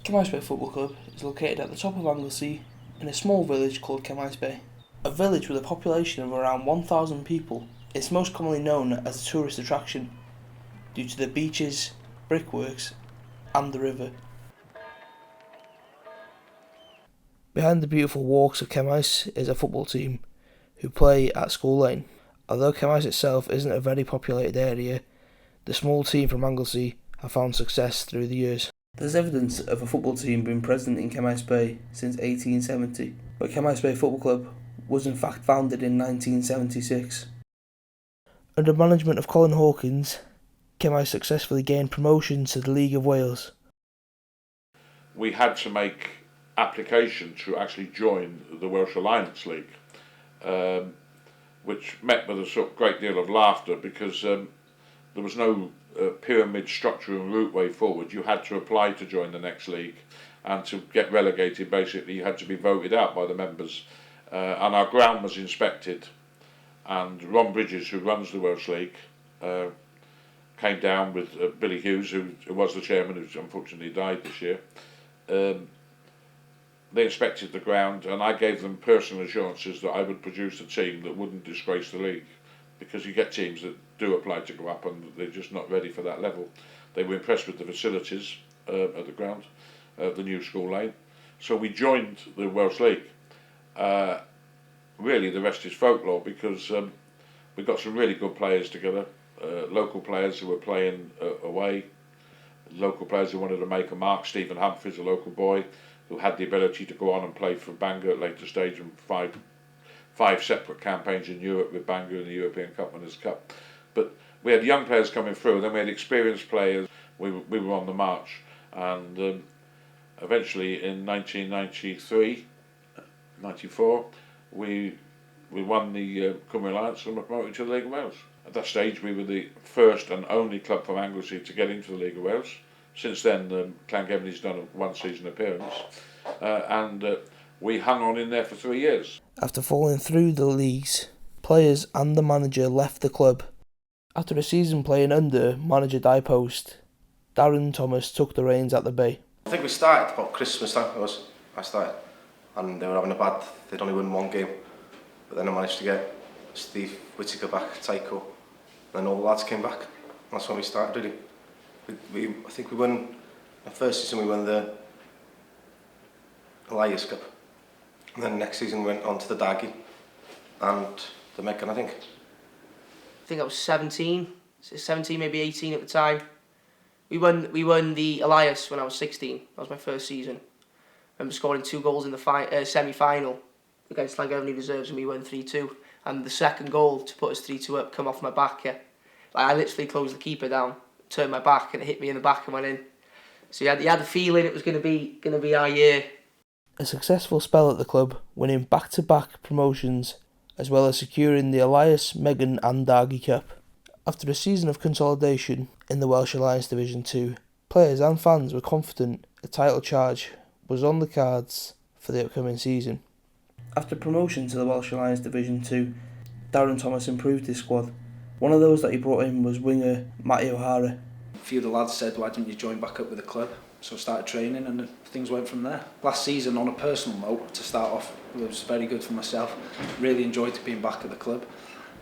Cemaes Football Club is located at the top of Anglesey in a small village called Cemaes Bay. A village with a population of around 1,000 people, it's most commonly known as a tourist attraction due to the beaches, brickworks and the river. Behind the beautiful walks of Cemaes is a football team who play at School Lane. Although Cemaes itself isn't a very populated area, the small team from Anglesey have found success through the years. There's evidence of a football team being present in Cemaes Bay since 1870, but Cemaes Bay Football Club was in fact founded in 1976. Under management of Colin Hawkins, Cemaes successfully gained promotion to the League of Wales. We had to make application to actually join the Welsh Alliance League, which met with a great deal of laughter because there was no pyramid structure and route way forward. You had to apply to join the next league, and to get relegated basically you had to be voted out by the members, and our ground was inspected, and Ron Bridges, who runs the Welsh League, came down with Billy Hughes, who was the chairman, who unfortunately died this year. They inspected the ground, and I gave them personal assurances that I would produce a team that wouldn't disgrace the league, because you get teams that do apply to go up and they're just not ready for that level. They were impressed with the facilities at the ground, the new School Lane. So we joined the Welsh League. Really the rest is folklore, because we got some really good players together, local players who were playing away, local players who wanted to make a mark. Stephen Humphries, a local boy, who had the ability to go on and play for Bangor at later stage, and five separate campaigns in Europe with Bangor in the European Cup Winners' Cup. But we had young players coming through, then we had experienced players. We were on the march, and eventually in 1993, 94, we won the Cymru Alliance and were promoted to the League of Wales. At that stage we were the first and only club from Anglesey to get into the League of Wales. Since then Llangefni's done a one season appearance, and we hung on in there for 3 years. After falling through the leagues, players and the manager left the club. After a season playing under manager Di Post, Darren Thomas took the reins at the Bay. I think we started about Christmas time. I started, and they were having they'd only won one game, but then I managed to get Steve Whittaker back, Tycho, and then all the lads came back. That's when we started really. I think we won, the first season we won the Elias Cup, and then next season we went on to the Dargy and the Meccan, I think. I think I was 17, maybe 18 at the time. We won the Elias when I was 16. That was my first season. I remember scoring 2 goals in the semi-final against Llangefni Reserves, and we won 3-2. And the second goal to put us 3-2 up come off my back. Yeah. Like, I literally closed the keeper down, turned my back, and it hit me in the back and went in. So you had the feeling it was going to be our year. A successful spell at the club, winning back-to-back promotions, as well as securing the Elias, Megan and Dargy Cup. After a season of consolidation in the Welsh Alliance Division 2, players and fans were confident a title charge was on the cards for the upcoming season. After promotion to the Welsh Alliance Division 2, Darren Thomas improved his squad. One of those that he brought in was winger Matty O'Hara. A few of the lads said, why didn't you join back up with the club? So I started training and things went from there. Last season, on a personal note, to start off, it was very good for myself. Really enjoyed being back at the club.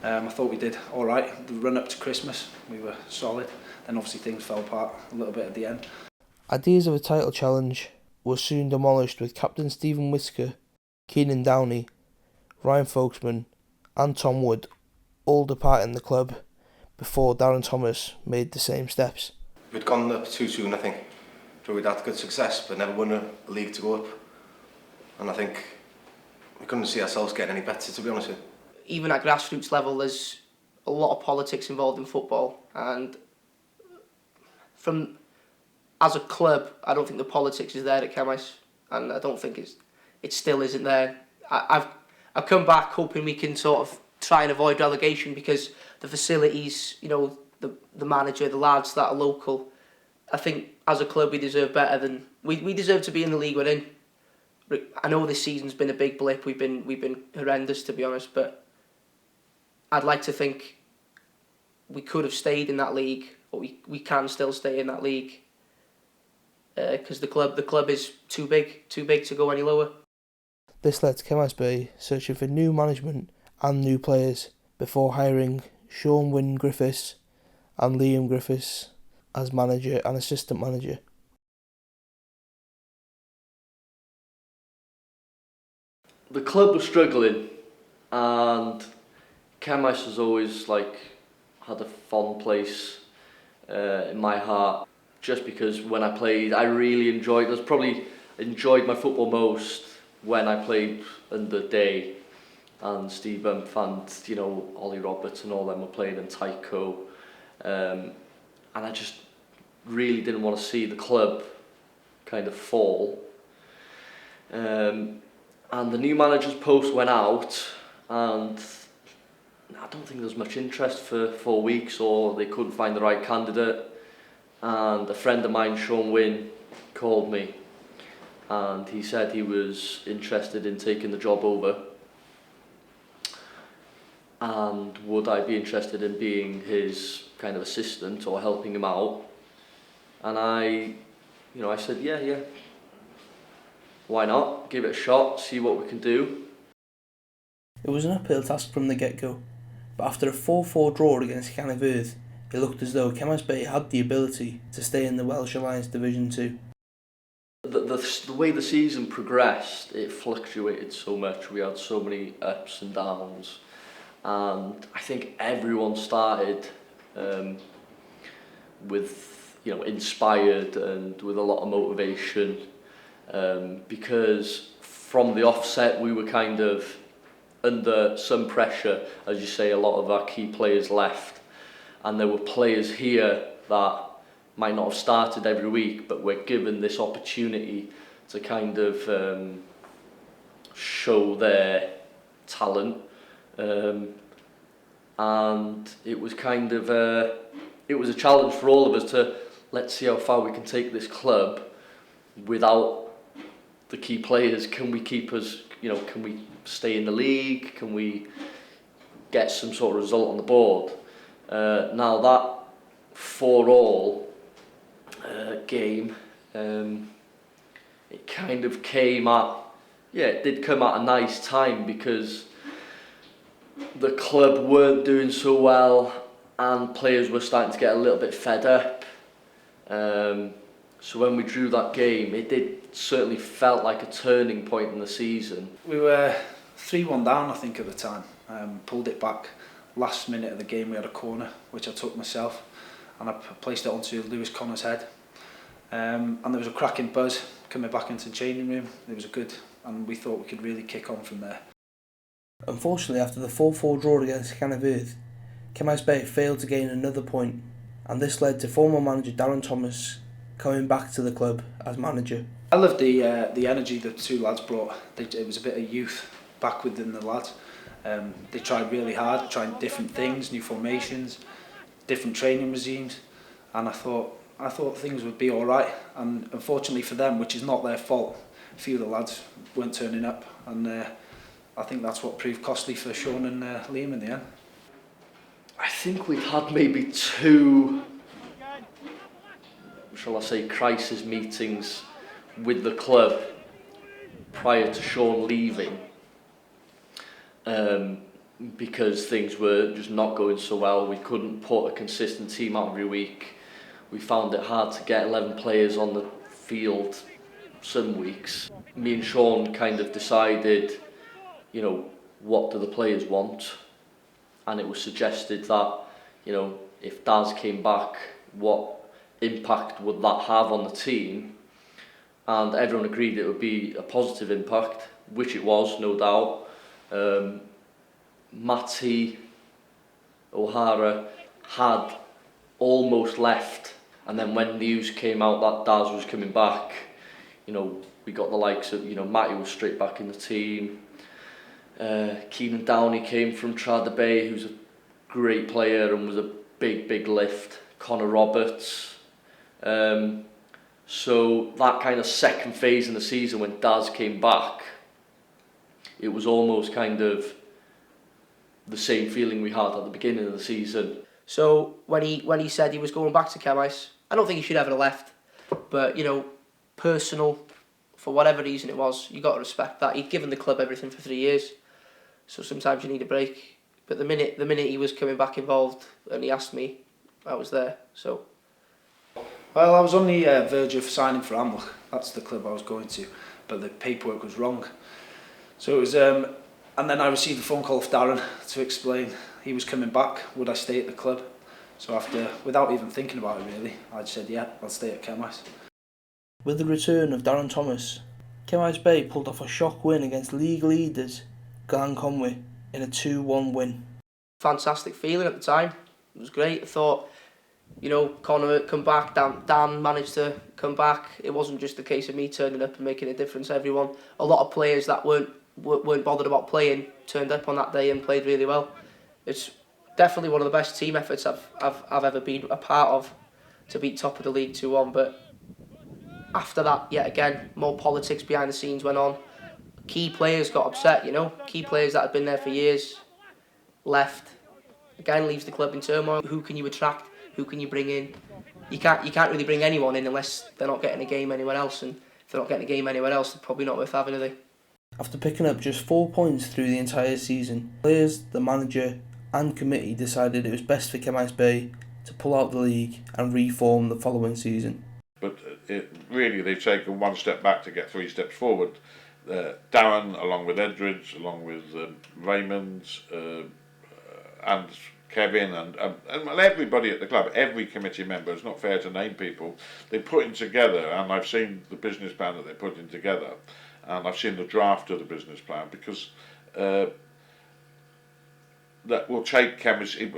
I thought we did all right. The run up to Christmas, we were solid. Then obviously things fell apart a little bit at the end. Ideas of a title challenge were soon demolished, with Captain Stephen Whittaker, Keenan Downey, Ryan Folksman and Tom Wood all departing the club before Darren Thomas made the same steps. We'd gone up too soon, I think. So we'd had good success but never won a league to go up, and I think we couldn't see ourselves getting any better, to be honest with you. Even at grassroots level, there's a lot of politics involved in football, and as a club, I don't think the politics is there at Cemaes, and I don't think it still isn't there. I've come back hoping we can sort of try and avoid relegation, because the facilities, the manager, the lads that are local, I think as a club we deserve better than we deserve to be in the league we're in. I know this season's been a big blip. We've been horrendous, to be honest, but I'd like to think we could have stayed in that league, or we can still stay in that league. because the club is too big to go any lower. This led to Cemaes Bay searching for new management and new players before hiring Sean Wynne Griffiths and Liam Griffiths as manager and assistant manager. The club was struggling, and Cemaes has always had a fond place in my heart, just because when I played I really enjoyed my football most when I played under Day and Steve Bump and Ollie Roberts and all them were playing in Tycho, and I just really didn't want to see the club kind of fall. And the new manager's post went out, and I don't think there was much interest for 4 weeks, or they couldn't find the right candidate. And a friend of mine, Sean Wynne, called me, and he said he was interested in taking the job over, and would I be interested in being his kind of assistant or helping him out. And I said yeah, why not, give it a shot, see what we can do. It was an uphill task from the get-go, but after a 4-4 draw against Griffiths, it looked as though Cemaes Bay had the ability to stay in the Welsh Alliance Division 2. The way the season progressed, it fluctuated so much. We had so many ups and downs, and I think everyone started with inspired and with a lot of motivation, because from the offset we were kind of under some pressure. As you say, a lot of our key players left, and there were players here that might not have started every week, but were given this opportunity to kind of show their talent, and it was kind of it was a challenge for all of us to let's see how far we can take this club without the key players. Can we keep us, can we stay in the league? Can we get some sort of result on the board? Now that 4-4 game, it kind of came at, it did come at a nice time, because the club weren't doing so well and players were starting to get a little bit fed up. So when we drew that game, it did certainly felt like a turning point in the season. We were 3-1 down, I think, at the time. Pulled it back. Last minute of the game, we had a corner, which I took myself, and I placed it onto Lewis Connor's head. And there was a cracking buzz coming back into the changing room. It was good, and we thought we could really kick on from there. Unfortunately, after the 4-4 draw against Griffiths, Cemaes Bay failed to gain another point, and this led to former manager Darren Thomas coming back to the club as manager. I loved the energy the two lads brought. It was a bit of youth back within the lads. They tried really hard, trying different things, new formations, different training regimes, and I thought things would be all right. And unfortunately for them, which is not their fault, a few of the lads weren't turning up, and I think that's what proved costly for Sean and Liam in the end. I think we've had maybe 2, shall I say, crisis meetings with the club prior to Sean leaving, because things were just not going so well. We couldn't put a consistent team out every week. We found it hard to get 11 players on the field some weeks. Me and Sean kind of decided, what do the players want? And it was suggested that, if Daz came back, what impact would that have on the team? And everyone agreed it would be a positive impact, which it was, no doubt. Matty, O'Hara had almost left, and then when news came out that Daz was coming back, we got the likes of, Matty was straight back in the team. Keenan Downey came from Trada Bay, who's a great player and was a big lift. Connor Roberts. So that kind of second phase in the season when Daz came back, it was almost kind of the same feeling we had at the beginning of the season. So when he said he was going back to Cemaes, I don't think he should ever have left. But personal, for whatever reason it was. You got to respect that. He'd given the club everything for 3 years, so sometimes you need a break. But the minute he was coming back involved and he asked me, I was there. So. Well, I was on the verge of signing for Amloch. That's the club I was going to, but the paperwork was wrong. So it was, and then I received a phone call off Darren to explain he was coming back. Would I stay at the club? So after, without even thinking about it really, I said, yeah, I'll stay at Cemaes. With the return of Darren Thomas, Cemaes Bay pulled off a shock win against league leaders Glen Conway in a 2-1 win. Fantastic feeling at the time. It was great. I thought, you know, Connor come back, Dan managed to come back. It wasn't just a case of me turning up and making a difference. Everyone, a lot of players that weren't bothered about playing turned up on that day and played really well. It's definitely one of the best team efforts I've ever been a part of, to beat top of the league 2-1. But after that, yet again, more politics behind the scenes went on. Key players got upset, you know. Key players that had been there for years left. Again, leaves the club in turmoil. Who can you attract? Who can you bring in? You can't really bring anyone in unless they're not getting a game anywhere else. And if they're not getting a game anywhere else, they're probably not worth having, are they? After picking up just 4 points through the entire season, players, the manager and committee decided it was best for Cemaes Bay to pull out the league and reform the following season. But really they've taken 1 step back to get 3 steps forward. Darren, along with Edridge, along with Raymond and Kevin and everybody at the club, every committee member, it's not fair to name people, they're putting together, and I've seen the business plan that they're putting together, and I've seen the draft of the business plan, because that will take chemistry.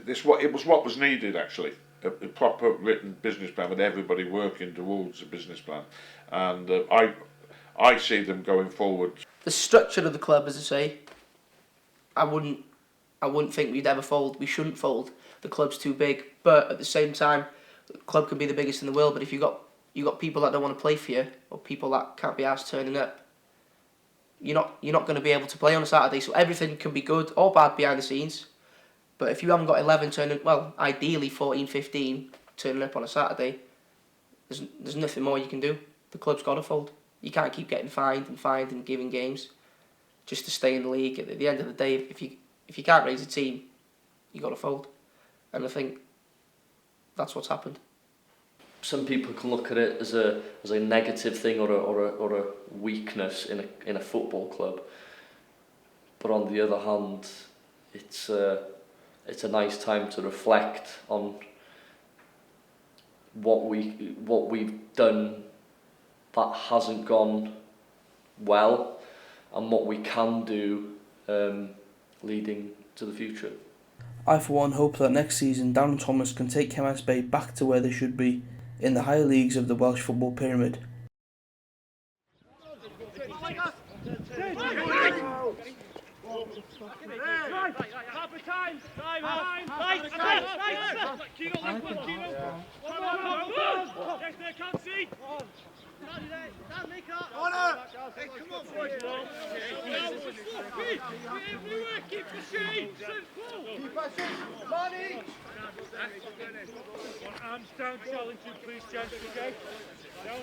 It was what was needed actually, a proper written business plan with everybody working towards the business plan, and I see them going forward. The structure of the club, as I say, I wouldn't think we'd ever fold. We shouldn't fold. The club's too big, but at the same time, the club can be the biggest in the world. But if you got people that don't want to play for you, or people that can't be asked turning up, you're not going to be able to play on a Saturday. So everything can be good or bad behind the scenes. But if you haven't got 11 turning, well, ideally 14, 15 turning up on a Saturday, there's nothing more you can do. The club's got to fold. You can't keep getting fined and giving games just to stay in the league. At the end of the day, if you can't raise a team, you got to fold. And I think that's what's happened. Some people can look at it as a negative thing or a weakness in a football club, but on the other hand, it's a nice time to reflect on what we've done that hasn't gone well, and what we can do leading to the future. I for one hope that next season Darren Thomas can take Cemaes Bay back to where they should be, in the higher leagues of the Welsh football pyramid. Arms down, challenge you, please, gents, okay? Down.